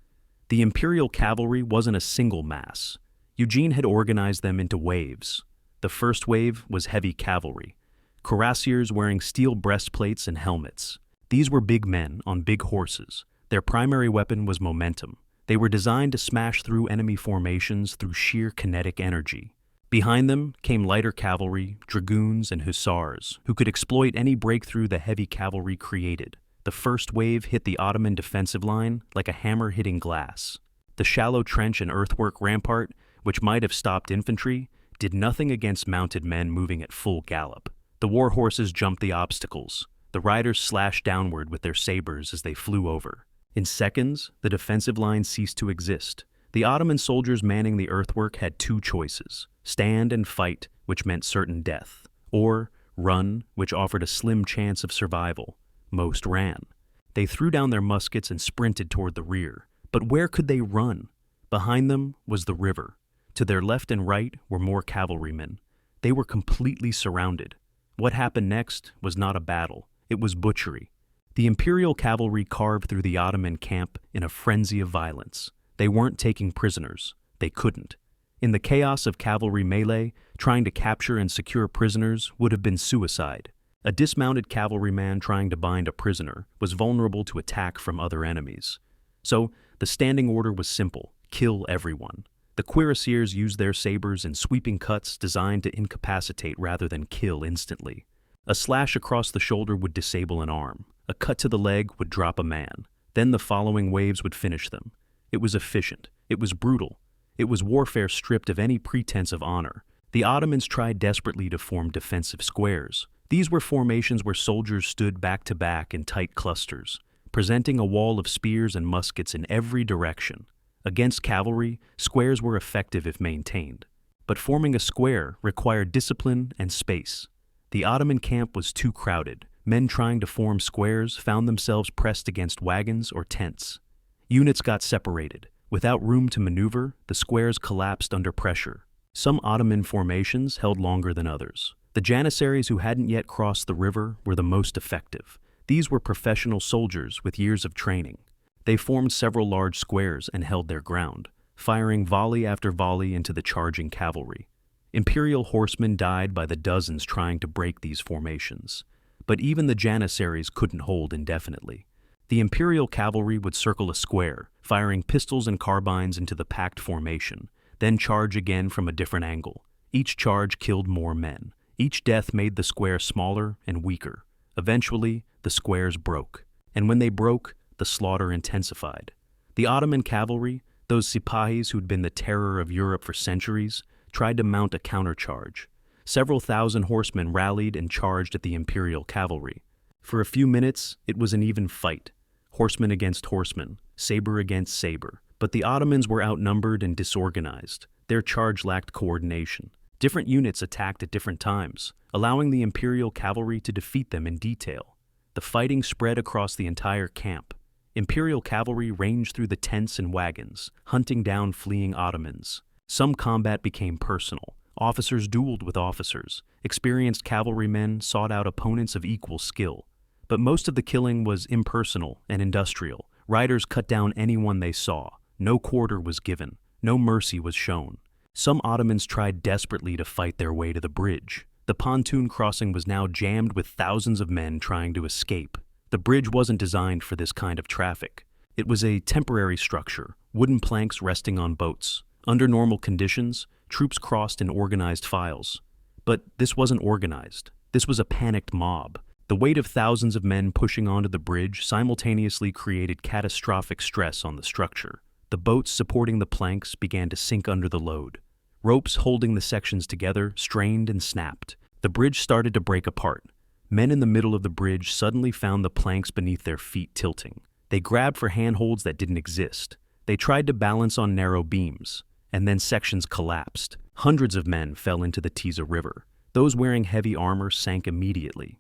The Imperial cavalry wasn't a single mass. Eugene had organized them into waves. The first wave was heavy cavalry, cuirassiers wearing steel breastplates and helmets. These were big men on big horses. Their primary weapon was momentum. They were designed to smash through enemy formations through sheer kinetic energy. Behind them came lighter cavalry, dragoons, and hussars, who could exploit any breakthrough the heavy cavalry created. The first wave hit the Ottoman defensive line like a hammer hitting glass. The shallow trench and earthwork rampart, which might have stopped infantry, did nothing against mounted men moving at full gallop. The war horses jumped the obstacles. The riders slashed downward with their sabers as they flew over. In seconds, the defensive line ceased to exist. The Ottoman soldiers manning the earthwork had two choices: stand and fight, which meant certain death, or run, which offered a slim chance of survival. Most ran. They threw down their muskets and sprinted toward the rear. But where could they run? Behind them was the river. To their left and right were more cavalrymen. They were completely surrounded. What happened next was not a battle. It was butchery. The Imperial cavalry carved through the Ottoman camp in a frenzy of violence. They weren't taking prisoners. They couldn't. In the chaos of cavalry melee, trying to capture and secure prisoners would have been suicide. A dismounted cavalryman trying to bind a prisoner was vulnerable to attack from other enemies. So, the standing order was simple: kill everyone. The cuirassiers used their sabers in sweeping cuts designed to incapacitate rather than kill instantly. A slash across the shoulder would disable an arm. A cut to the leg would drop a man. Then the following waves would finish them. It was efficient. It was brutal. It was warfare stripped of any pretense of honor. The Ottomans tried desperately to form defensive squares. These were formations where soldiers stood back to back in tight clusters, presenting a wall of spears and muskets in every direction. Against cavalry, squares were effective if maintained. But forming a square required discipline and space. The Ottoman camp was too crowded. Men trying to form squares found themselves pressed against wagons or tents. Units got separated. Without room to maneuver, the squares collapsed under pressure. Some Ottoman formations held longer than others. The Janissaries who hadn't yet crossed the river were the most effective. These were professional soldiers with years of training. They formed several large squares and held their ground, firing volley after volley into the charging cavalry. Imperial horsemen died by the dozens trying to break these formations. But even the Janissaries couldn't hold indefinitely. The Imperial cavalry would circle a square, firing pistols and carbines into the packed formation, then charge again from a different angle. Each charge killed more men. Each death made the square smaller and weaker. Eventually, the squares broke. And when they broke, the slaughter intensified. The Ottoman cavalry, those sipahis who'd been the terror of Europe for centuries, tried to mount a countercharge. Several thousand horsemen rallied and charged at the Imperial cavalry. For a few minutes, it was an even fight. Horsemen against horsemen, saber against saber. But the Ottomans were outnumbered and disorganized. Their charge lacked coordination. Different units attacked at different times, allowing the Imperial cavalry to defeat them in detail. The fighting spread across the entire camp. Imperial cavalry ranged through the tents and wagons, hunting down fleeing Ottomans. Some combat became personal. Officers dueled with officers. Experienced cavalrymen sought out opponents of equal skill. But most of the killing was impersonal and industrial. Riders cut down anyone they saw. No quarter was given. No mercy was shown. Some Ottomans tried desperately to fight their way to the bridge. The pontoon crossing was now jammed with thousands of men trying to escape. The bridge wasn't designed for this kind of traffic. It was a temporary structure, wooden planks resting on boats. Under normal conditions, troops crossed in organized files. But this wasn't organized. This was a panicked mob. The weight of thousands of men pushing onto the bridge simultaneously created catastrophic stress on the structure. The boats supporting the planks began to sink under the load. Ropes holding the sections together strained and snapped. The bridge started to break apart. Men in the middle of the bridge suddenly found the planks beneath their feet tilting. They grabbed for handholds that didn't exist. They tried to balance on narrow beams, and then sections collapsed. Hundreds of men fell into the Tisza River. Those wearing heavy armor sank immediately.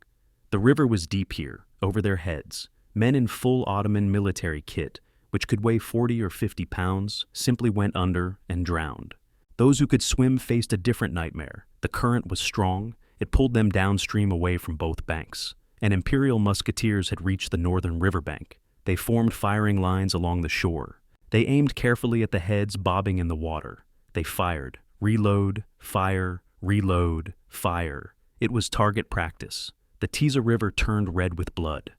The river was deep here, over their heads. Men in full Ottoman military kit, which could weigh 40 or 50 pounds, simply went under and drowned. Those who could swim faced a different nightmare. The current was strong. It pulled them downstream away from both banks. And Imperial musketeers had reached the northern riverbank. They formed firing lines along the shore. They aimed carefully at the heads bobbing in the water. They fired. Reload, fire, reload, fire. It was target practice. The Tisza River turned red with blood.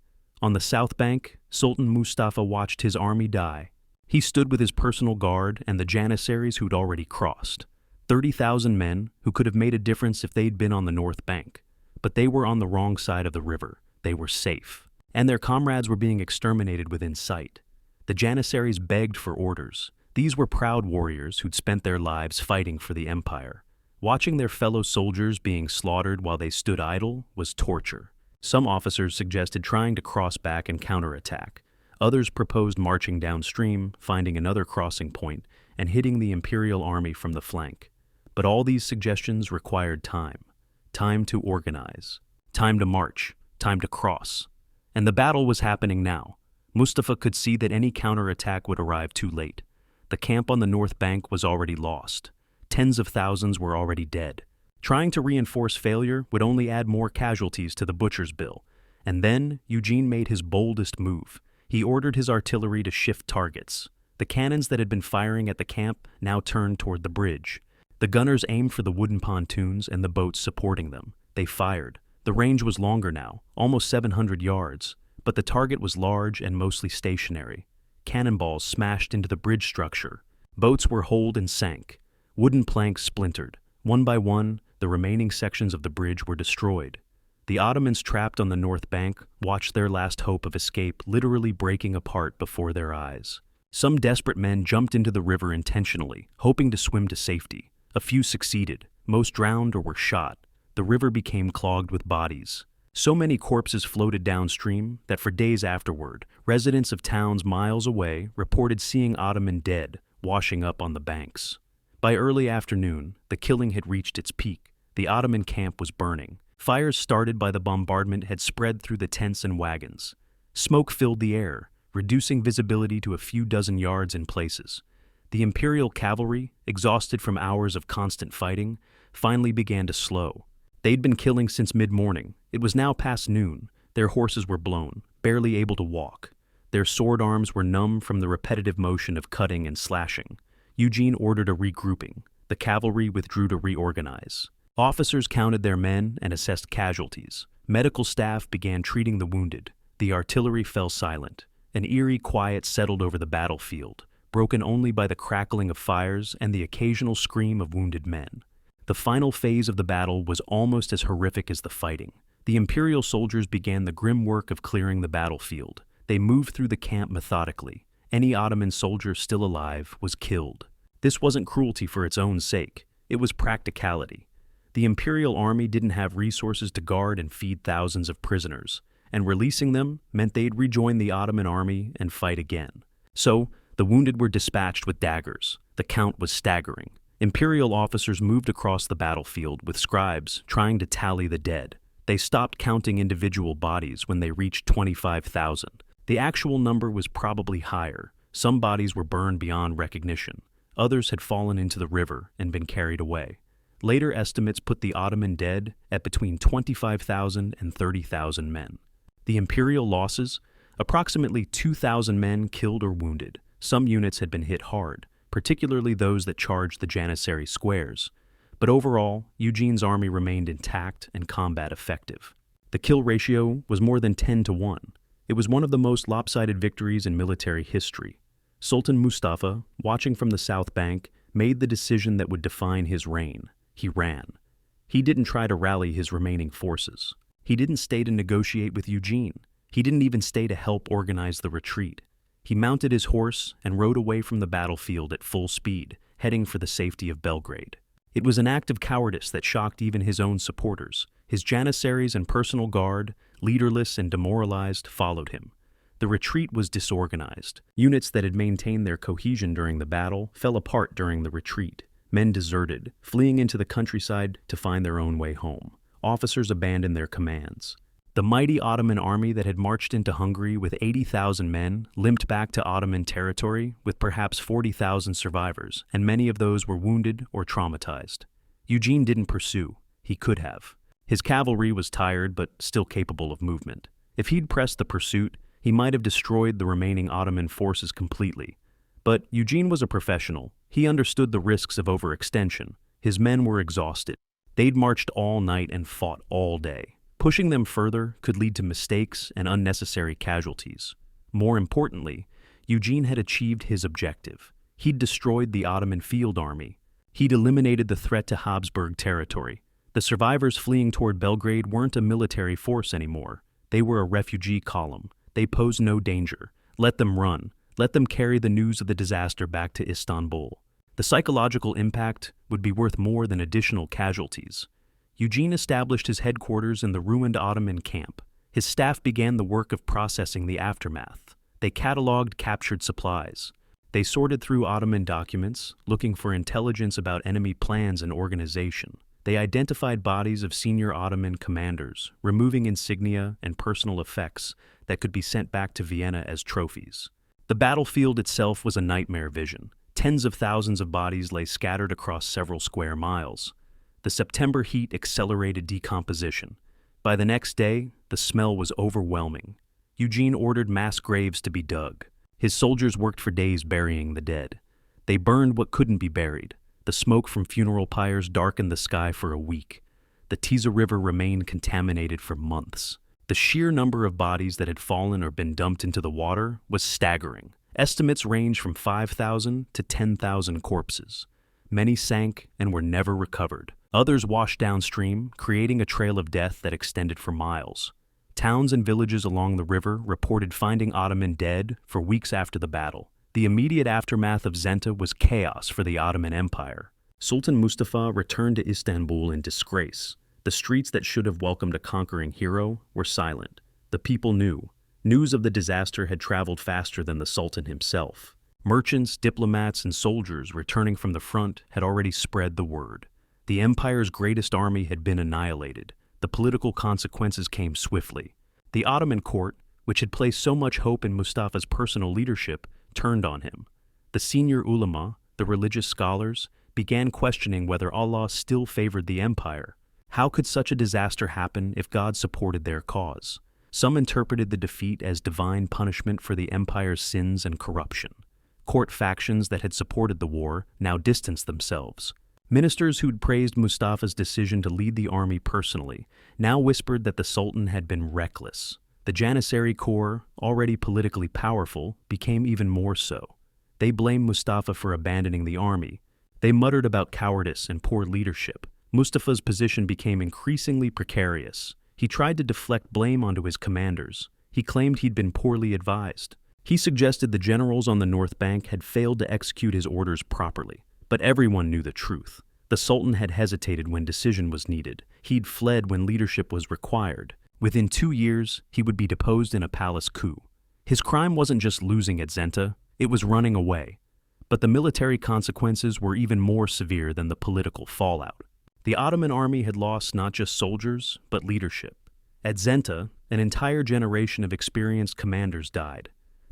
On the south bank, Sultan Mustafa watched his army die. He stood with his personal guard and the janissaries who'd already crossed. 30,000 men who could have made a difference if they'd been on the north bank. But they were on the wrong side of the river. They were safe. And their comrades were being exterminated within sight. The janissaries begged for orders. These were proud warriors who'd spent their lives fighting for the empire. Watching their fellow soldiers being slaughtered while they stood idle was torture. Some officers suggested trying to cross back and counterattack. Others proposed marching downstream, finding another crossing point, and hitting the Imperial army from the flank. But all these suggestions required time. Time to organize. Time to march. Time to cross. And the battle was happening now. Mustafa could see that any counterattack would arrive too late. The camp on the north bank was already lost. Tens of thousands were already dead. Trying to reinforce failure would only add more casualties to the butcher's bill. And then Eugene made his boldest move. He ordered his artillery to shift targets. The cannons that had been firing at the camp now turned toward the bridge. The gunners aimed for the wooden pontoons and the boats supporting them. They fired. The range was longer now, almost 700 yards, but the target was large and mostly stationary. Cannonballs smashed into the bridge structure. Boats were holed and sank. Wooden planks splintered. One by one, the remaining sections of the bridge were destroyed. The Ottomans trapped on the north bank watched their last hope of escape literally breaking apart before their eyes. Some desperate men jumped into the river intentionally, hoping to swim to safety. A few succeeded. Most drowned or were shot. The river became clogged with bodies. So many corpses floated downstream that for days afterward, residents of towns miles away reported seeing Ottoman dead washing up on the banks. By early afternoon, the killing had reached its peak. The Ottoman camp was burning. Fires started by the bombardment had spread through the tents and wagons. Smoke filled the air, reducing visibility to a few dozen yards in places. The Imperial cavalry, exhausted from hours of constant fighting, finally began to slow. They'd been killing since mid-morning. It was now past noon. Their horses were blown, barely able to walk. Their sword arms were numb from the repetitive motion of cutting and slashing. Eugene ordered a regrouping. The cavalry withdrew to reorganize. Officers counted their men and assessed casualties. Medical staff began treating the wounded. The artillery fell silent. An eerie quiet settled over the battlefield, broken only by the crackling of fires and the occasional scream of wounded men. The final phase of the battle was almost as horrific as the fighting. The Imperial soldiers began the grim work of clearing the battlefield. They moved through the camp methodically. Any Ottoman soldier still alive was killed. This wasn't cruelty for its own sake. It was practicality. The Imperial army didn't have resources to guard and feed thousands of prisoners, and releasing them meant they'd rejoin the Ottoman army and fight again. So, the wounded were dispatched with daggers. The count was staggering. Imperial officers moved across the battlefield with scribes trying to tally the dead. They stopped counting individual bodies when they reached 25,000. The actual number was probably higher. Some bodies were burned beyond recognition. Others had fallen into the river and been carried away. Later estimates put the Ottoman dead at between 25,000 and 30,000 men. The Imperial losses? Approximately 2,000 men killed or wounded. Some units had been hit hard, particularly those that charged the Janissary squares. But overall, Eugene's army remained intact and combat effective. The kill ratio was more than 10 to 1. It was one of the most lopsided victories in military history. Sultan Mustafa, watching from the south bank, made the decision that would define his reign. He ran. He didn't try to rally his remaining forces. He didn't stay to negotiate with Eugene. He didn't even stay to help organize the retreat. He mounted his horse and rode away from the battlefield at full speed, heading for the safety of Belgrade. It was an act of cowardice that shocked even his own supporters. His janissaries and personal guard, leaderless and demoralized, followed him. The retreat was disorganized. Units that had maintained their cohesion during the battle fell apart during the retreat. Men deserted, fleeing into the countryside to find their own way home. Officers abandoned their commands. The mighty Ottoman army that had marched into Hungary with 80,000 men limped back to Ottoman territory with perhaps 40,000 survivors, and many of those were wounded or traumatized. Eugene didn't pursue. He could have. His cavalry was tired but still capable of movement. If he'd pressed the pursuit, he might have destroyed the remaining Ottoman forces completely. But Eugene was a professional. He understood the risks of overextension. His men were exhausted. They'd marched all night and fought all day. Pushing them further could lead to mistakes and unnecessary casualties. More importantly, Eugene had achieved his objective. He'd destroyed the Ottoman field army. He'd eliminated the threat to Habsburg territory. The survivors fleeing toward Belgrade weren't a military force anymore. They were a refugee column. They posed no danger. Let them run. Let them carry the news of the disaster back to Istanbul. The psychological impact would be worth more than additional casualties. Eugene established his headquarters in the ruined Ottoman camp. His staff began the work of processing the aftermath. They cataloged captured supplies. They sorted through Ottoman documents, looking for intelligence about enemy plans and organization. They identified bodies of senior Ottoman commanders, removing insignia and personal effects that could be sent back to Vienna as trophies. The battlefield itself was a nightmare vision. Tens of thousands of bodies lay scattered across several square miles. The September heat accelerated decomposition. By the next day, the smell was overwhelming. Eugene ordered mass graves to be dug. His soldiers worked for days burying the dead. They burned what couldn't be buried. The smoke from funeral pyres darkened the sky for a week. The Tisza River remained contaminated for months. The sheer number of bodies that had fallen or been dumped into the water was staggering. Estimates range from 5,000 to 10,000 corpses. Many sank and were never recovered. Others washed downstream, creating a trail of death that extended for miles. Towns and villages along the river reported finding Ottoman dead for weeks after the battle. The immediate aftermath of Zenta was chaos for the Ottoman Empire. Sultan Mustafa returned to Istanbul in disgrace. The streets that should have welcomed a conquering hero were silent. The people knew. News of the disaster had traveled faster than the Sultan himself. Merchants, diplomats, and soldiers returning from the front had already spread the word. The empire's greatest army had been annihilated. The political consequences came swiftly. The Ottoman court, which had placed so much hope in Mustafa's personal leadership, turned on him. The senior ulama, the religious scholars, began questioning whether Allah still favored the empire. How could such a disaster happen if God supported their cause? Some interpreted the defeat as divine punishment for the empire's sins and corruption. Court factions that had supported the war now distanced themselves. Ministers who'd praised Mustafa's decision to lead the army personally now whispered that the Sultan had been reckless. The Janissary Corps, already politically powerful, became even more so. They blamed Mustafa for abandoning the army. They muttered about cowardice and poor leadership. Mustafa's position became increasingly precarious. He tried to deflect blame onto his commanders. He claimed he'd been poorly advised. He suggested the generals on the North Bank had failed to execute his orders properly. But everyone knew the truth. The Sultan had hesitated when decision was needed. He'd fled when leadership was required. Within 2 years, he would be deposed in a palace coup. His crime wasn't just losing at Zenta, it was running away. But the military consequences were even more severe than the political fallout. The Ottoman army had lost not just soldiers, but leadership. At Zenta, an entire generation of experienced commanders died.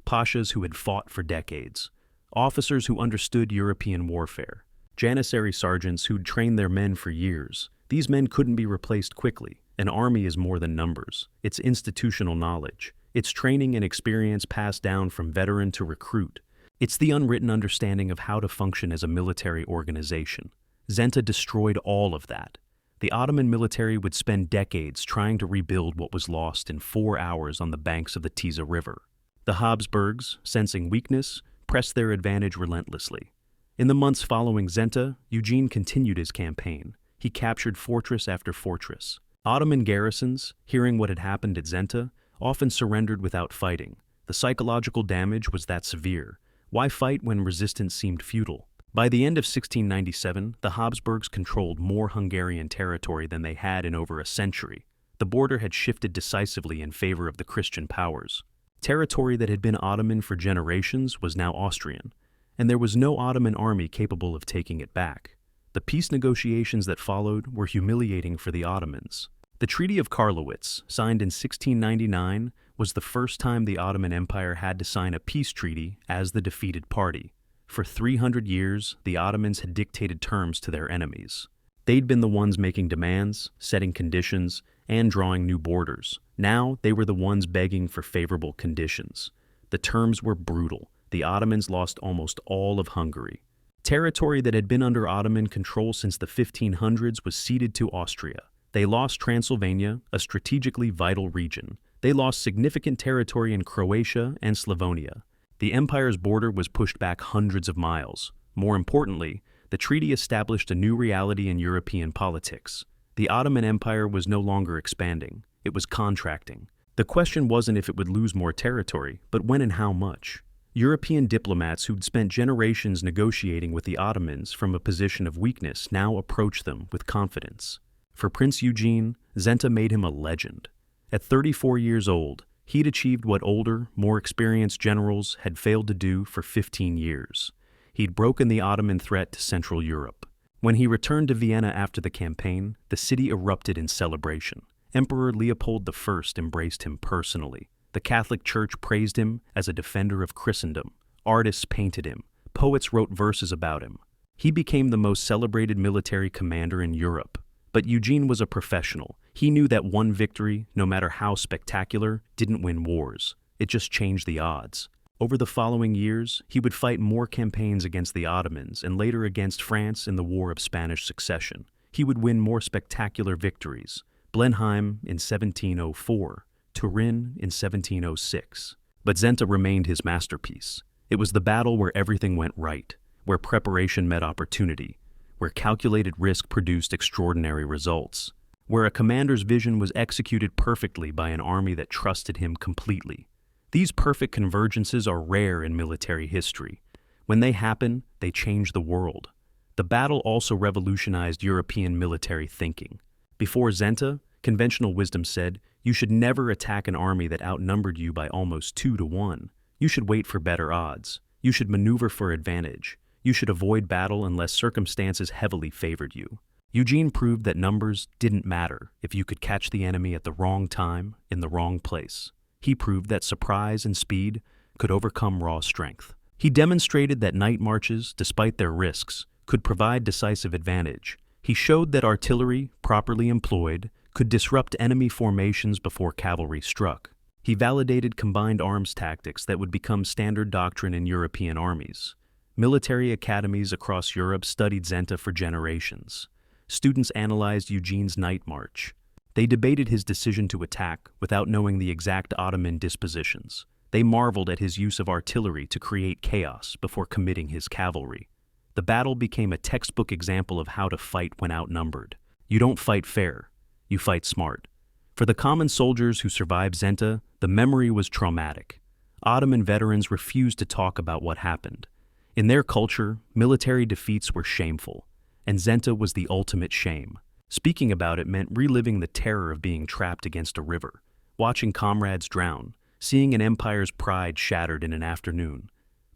Pashas who had fought for decades. Officers who understood European warfare. Janissary sergeants who'd trained their men for years. These men couldn't be replaced quickly. An army is more than numbers. It's institutional knowledge. It's training and experience passed down from veteran to recruit. It's the unwritten understanding of how to function as a military organization. Zenta destroyed all of that. The Ottoman military would spend decades trying to rebuild what was lost in 4 hours on the banks of the Tisza River. The Habsburgs, sensing weakness, pressed their advantage relentlessly. In the months following Zenta, Eugene continued his campaign. He captured fortress after fortress. Ottoman garrisons, hearing what had happened at Zenta, often surrendered without fighting. The psychological damage was that severe. Why fight when resistance seemed futile? By the end of 1697, the Habsburgs controlled more Hungarian territory than they had in over a century. The border had shifted decisively in favor of the Christian powers. Territory that had been Ottoman for generations was now Austrian, and there was no Ottoman army capable of taking it back. The peace negotiations that followed were humiliating for the Ottomans. The Treaty of Karlowitz, signed in 1699, was the first time the Ottoman Empire had to sign a peace treaty as the defeated party. For 300 years, the Ottomans had dictated terms to their enemies. They'd been the ones making demands, setting conditions, and drawing new borders. Now, they were the ones begging for favorable conditions. The terms were brutal. The Ottomans lost almost all of Hungary. Territory that had been under Ottoman control since the 1500s was ceded to Austria. They lost Transylvania, a strategically vital region. They lost significant territory in Croatia and Slavonia. The empire's border was pushed back hundreds of miles. More importantly, the treaty established a new reality in European politics. The Ottoman Empire was no longer expanding. It was contracting. The question wasn't if it would lose more territory, but when and how much. European diplomats who'd spent generations negotiating with the Ottomans from a position of weakness now approached them with confidence. For Prince Eugene, Zenta made him a legend. At 34 years old, he'd achieved what older, more experienced generals had failed to do for 15 years. He'd broken the Ottoman threat to Central Europe. When he returned to Vienna after the campaign, the city erupted in celebration. Emperor Leopold I embraced him personally. The Catholic Church praised him as a defender of Christendom. Artists painted him. Poets wrote verses about him. He became the most celebrated military commander in Europe. But Eugene was a professional. He knew that one victory, no matter how spectacular, didn't win wars. It just changed the odds. Over the following years, he would fight more campaigns against the Ottomans and later against France in the War of Spanish Succession. He would win more spectacular victories. Blenheim in 1704, Turin in 1706. But Zenta remained his masterpiece. It was the battle where everything went right, where preparation met opportunity, where calculated risk produced extraordinary results, where a commander's vision was executed perfectly by an army that trusted him completely. These perfect convergences are rare in military history. When they happen, they change the world. The battle also revolutionized European military thinking. Before Zenta, conventional wisdom said, you should never attack an army that outnumbered you by almost 2-1. You should wait for better odds. You should maneuver for advantage. You should avoid battle unless circumstances heavily favored you. Eugene proved that numbers didn't matter if you could catch the enemy at the wrong time, in the wrong place. He proved that surprise and speed could overcome raw strength. He demonstrated that night marches, despite their risks, could provide decisive advantage. He showed that artillery, properly employed, could disrupt enemy formations before cavalry struck. He validated combined arms tactics that would become standard doctrine in European armies. Military academies across Europe studied Zenta for generations. Students analyzed Eugene's night march. They debated his decision to attack without knowing the exact Ottoman dispositions. They marveled at his use of artillery to create chaos before committing his cavalry. The battle became a textbook example of how to fight when outnumbered. You don't fight fair, you fight smart. For the common soldiers who survived Zenta, the memory was traumatic. Ottoman veterans refused to talk about what happened. In their culture, military defeats were shameful, and Zenta was the ultimate shame. Speaking about it meant reliving the terror of being trapped against a river, watching comrades drown, seeing an empire's pride shattered in an afternoon.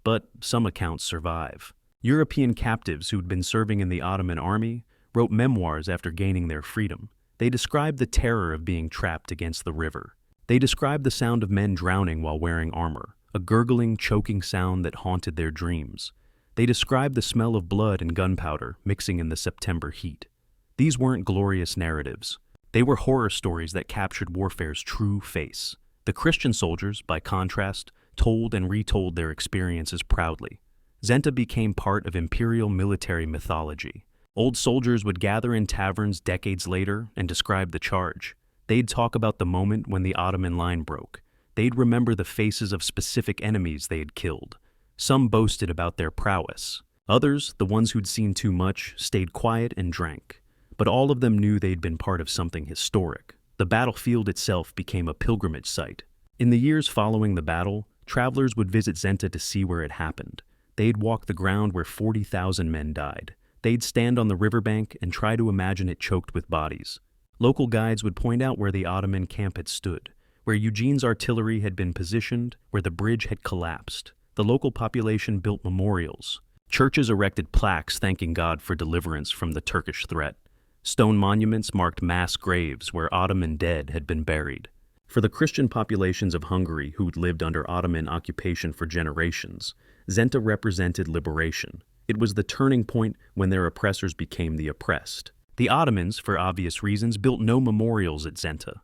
But some accounts survive. European captives who'd been serving in the Ottoman army wrote memoirs after gaining their freedom. They described the terror of being trapped against the river. They described the sound of men drowning while wearing armor, a gurgling, choking sound that haunted their dreams. They described the smell of blood and gunpowder mixing in the September heat. These weren't glorious narratives. They were horror stories that captured warfare's true face. The Christian soldiers, by contrast, told and retold their experiences proudly. Zenta became part of Imperial military mythology. Old soldiers would gather in taverns decades later and describe the charge. They'd talk about the moment when the Ottoman line broke. They'd remember the faces of specific enemies they had killed. Some boasted about their prowess. Others, the ones who'd seen too much, stayed quiet and drank. But all of them knew they'd been part of something historic. The battlefield itself became a pilgrimage site. In the years following the battle, travelers would visit Zenta to see where it happened. They'd walk the ground where 40,000 men died. They'd stand on the riverbank and try to imagine it choked with bodies. Local guides would point out where the Ottoman camp had stood, where Eugene's artillery had been positioned, where the bridge had collapsed. The local population built memorials. Churches erected plaques thanking God for deliverance from the Turkish threat. Stone monuments marked mass graves where Ottoman dead had been buried. For the Christian populations of Hungary who'd lived under Ottoman occupation for generations, Zenta represented liberation. It was the turning point when their oppressors became the oppressed. The Ottomans, for obvious reasons, built no memorials at Zenta.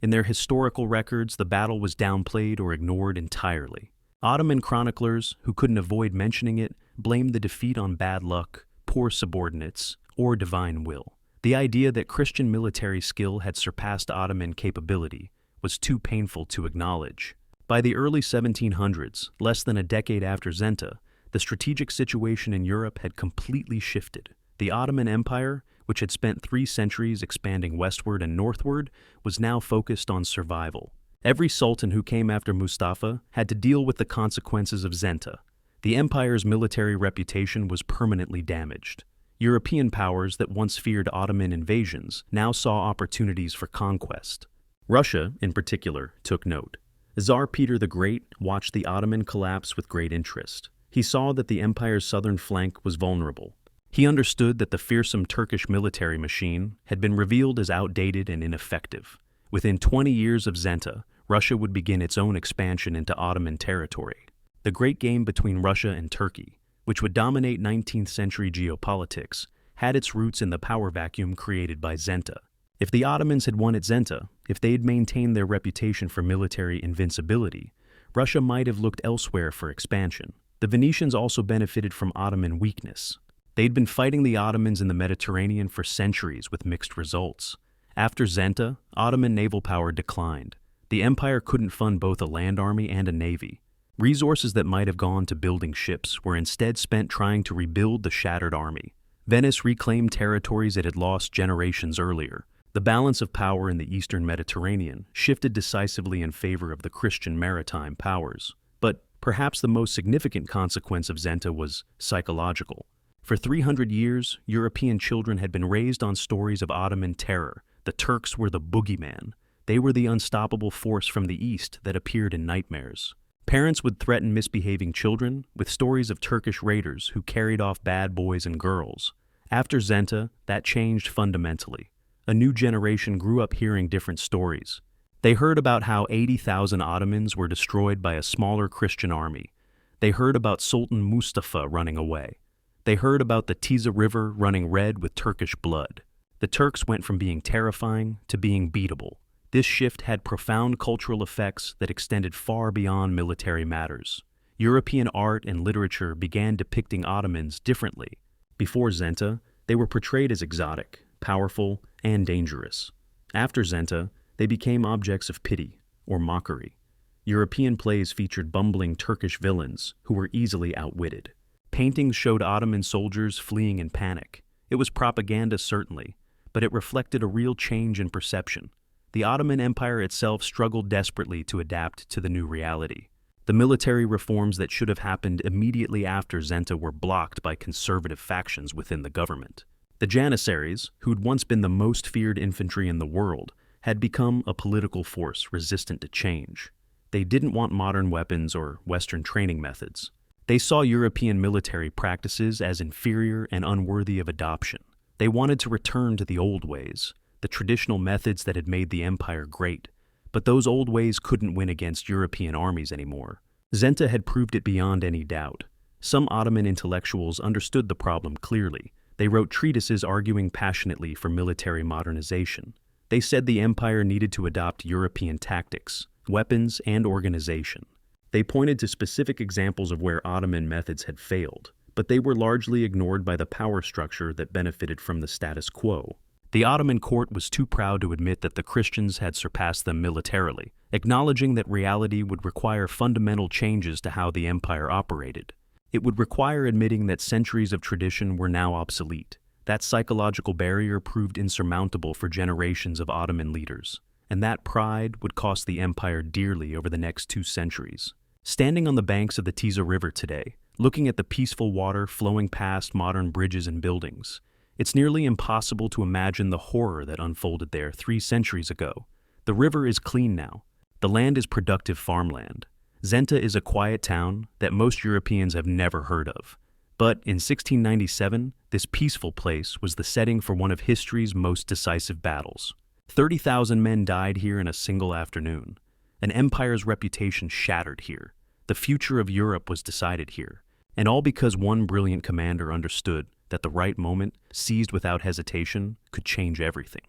In their historical records, the battle was downplayed or ignored entirely. Ottoman chroniclers, who couldn't avoid mentioning it, blamed the defeat on bad luck, poor subordinates, or divine will. The idea that Christian military skill had surpassed Ottoman capability was too painful to acknowledge. By the early 1700s, less than a decade after Zenta, the strategic situation in Europe had completely shifted. The Ottoman Empire, which had spent 3 centuries expanding westward and northward, was now focused on survival. Every sultan who came after Mustafa had to deal with the consequences of Zenta. The empire's military reputation was permanently damaged. European powers that once feared Ottoman invasions now saw opportunities for conquest. Russia, in particular, took note. Tsar Peter the Great watched the Ottoman collapse with great interest. He saw that the empire's southern flank was vulnerable. He understood that the fearsome Turkish military machine had been revealed as outdated and ineffective. Within 20 years of Zenta, Russia would begin its own expansion into Ottoman territory. The great game between Russia and Turkey, which would dominate 19th century geopolitics, had its roots in the power vacuum created by Zenta. If the Ottomans had won at Zenta, if they had maintained their reputation for military invincibility, Russia might have looked elsewhere for expansion. The Venetians also benefited from Ottoman weakness. They'd been fighting the Ottomans in the Mediterranean for centuries with mixed results. After Zenta, Ottoman naval power declined. The empire couldn't fund both a land army and a navy. Resources that might have gone to building ships were instead spent trying to rebuild the shattered army. Venice reclaimed territories it had lost generations earlier. The balance of power in the eastern Mediterranean shifted decisively in favor of the Christian maritime powers. But perhaps the most significant consequence of Zenta was psychological. For 300 years, European children had been raised on stories of Ottoman terror. The Turks were the boogeyman. They were the unstoppable force from the east that appeared in nightmares. Parents would threaten misbehaving children with stories of Turkish raiders who carried off bad boys and girls. After Zenta, that changed fundamentally. A new generation grew up hearing different stories. They heard about how 80,000 Ottomans were destroyed by a smaller Christian army. They heard about Sultan Mustafa running away. They heard about the Tisza River running red with Turkish blood. The Turks went from being terrifying to being beatable. This shift had profound cultural effects that extended far beyond military matters. European art and literature began depicting Ottomans differently. Before Zenta, they were portrayed as exotic, powerful, and dangerous. After Zenta, they became objects of pity or mockery. European plays featured bumbling Turkish villains who were easily outwitted. Paintings showed Ottoman soldiers fleeing in panic. It was propaganda, certainly, but it reflected a real change in perception. The Ottoman Empire itself struggled desperately to adapt to the new reality. The military reforms that should have happened immediately after Zenta were blocked by conservative factions within the government. The Janissaries, who'd once been the most feared infantry in the world, had become a political force resistant to change. They didn't want modern weapons or Western training methods. They saw European military practices as inferior and unworthy of adoption. They wanted to return to the old ways, the traditional methods that had made the empire great. But those old ways couldn't win against European armies anymore. Zenta had proved it beyond any doubt. Some Ottoman intellectuals understood the problem clearly. They wrote treatises arguing passionately for military modernization. They said the empire needed to adopt European tactics, weapons, and organization. They pointed to specific examples of where Ottoman methods had failed, but they were largely ignored by the power structure that benefited from the status quo. The Ottoman court was too proud to admit that the Christians had surpassed them militarily, acknowledging that reality would require fundamental changes to how the empire operated. It would require admitting that centuries of tradition were now obsolete. That psychological barrier proved insurmountable for generations of Ottoman leaders, and that pride would cost the empire dearly over the next 2 centuries. Standing on the banks of the Tisza River today, looking at the peaceful water flowing past modern bridges and buildings, it's nearly impossible to imagine the horror that unfolded there 3 centuries ago. The river is clean now. The land is productive farmland. Zenta is a quiet town that most Europeans have never heard of. But in 1697, this peaceful place was the setting for one of history's most decisive battles. 30,000 men died here in a single afternoon. An empire's reputation shattered here. The future of Europe was decided here. And all because one brilliant commander understood that the right moment, seized without hesitation, could change everything.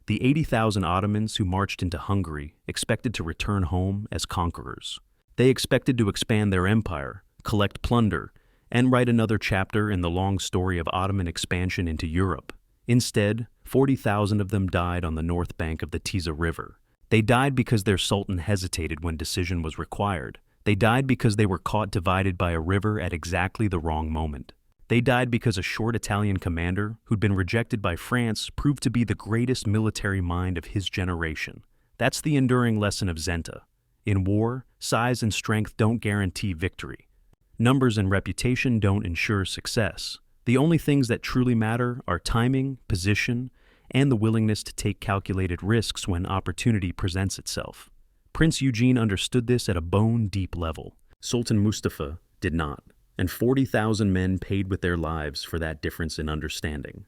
The 80,000 Ottomans who marched into Hungary expected to return home as conquerors. They expected to expand their empire, collect plunder, and write another chapter in the long story of Ottoman expansion into Europe. Instead, 40,000 of them died on the north bank of the Tisza River. They died because their sultan hesitated when decision was required. They died because they were caught divided by a river at exactly the wrong moment. They died because a short Italian commander, who'd been rejected by France, proved to be the greatest military mind of his generation. That's the enduring lesson of Zenta. In war, size and strength don't guarantee victory. Numbers and reputation don't ensure success. The only things that truly matter are timing, position, and the willingness to take calculated risks when opportunity presents itself. Prince Eugene understood this at a bone-deep level. Sultan Mustafa did not, and 40,000 men paid with their lives for that difference in understanding.